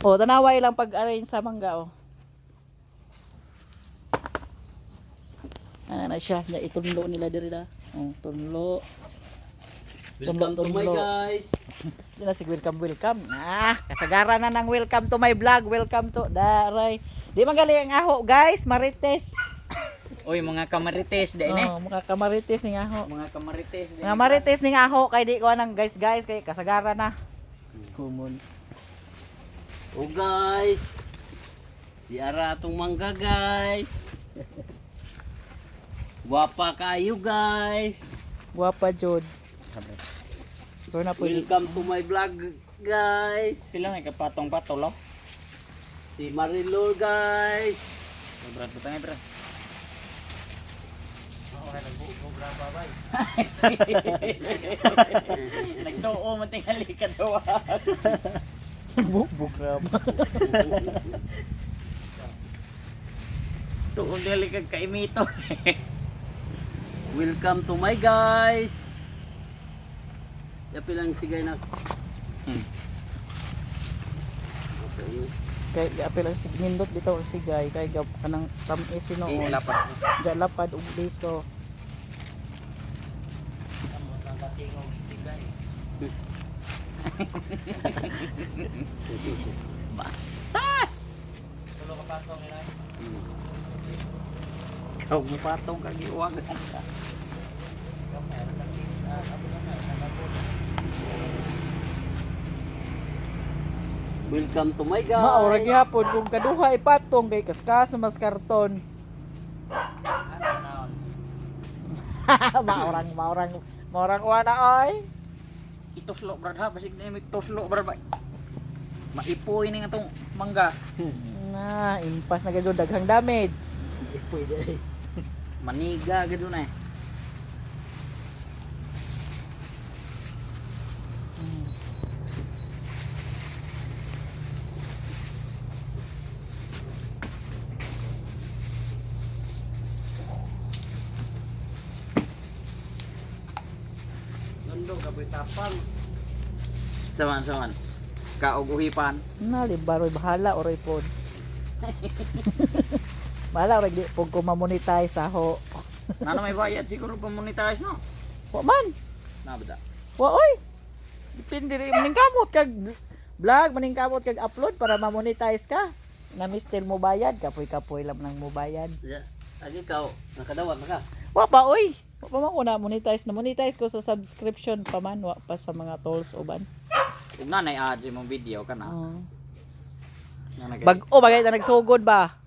Oh, tanaway lang pag-arrange sa mangga oh. Ano na siya, na itunlo nila diri da. Oh, tunlo. Welcome to my guys. Di na sig welcome. Ah, kasagaran na ng welcome to my vlog. Welcome to Daray. Di magali ang aho, guys, marites. Oy, mga kamarites da ini. Oh, mga kamarites ning aho. Mga kamarites da. Mga marites ning aho kay di ko nang guys kay kasagaran na. Kumon. Oh guys. Diara atong mangga guys. Wapa kayo guys. Guwapa jud. Pero na pwede. Welcome to my vlog guys. Sila may kapatong-patong lo. Si Marilor guys. Berat butangnya berat. Nagtuo man tingali ka daw. Buk ram. Tuon tingali ka kaimito. Welcome to my guys. Yapi lang sigay na. Okay. Kay apil ang signindot bitaw ang sigay kay gab kanang tamis sinoon. Lapad. Galapad og liso. Bastas. Kau mo patong kag iwagan ka. Welcome to my guys. Maura gihapon kung kaduha ipatong kay kaskas mas karton. maurang wala oy. Itoslo brad ha, basig na may toslo brad ba. Maipoy ning atong mangga. Na, impas na gado daghang damage. Maniga gado na eh. Nandong kapoy tapang. Saman. Kaog uhipan. Na libaroy bahala oray pod. Bahala oray di pug ko ma-monetize aho. Nano may bayad siguro pa monetize no. Wa man. Na bada. Wa oy. Depende rin maningkamot kag vlog, maningkamot kag upload para ma-monetize ka. Na mistel mo bayad, kapoy-kapoy lang nang mo bayad. Yeah. Agi ka, nakadawat na ka. Wa pa oy. Wa pa man ko na monetize. Na monetize ko sa subscription pa man, wa pa sa mga tools uban. Ug nanay add mong video kana. Oh. Nanay Bag-o bagay na nagsugod ba?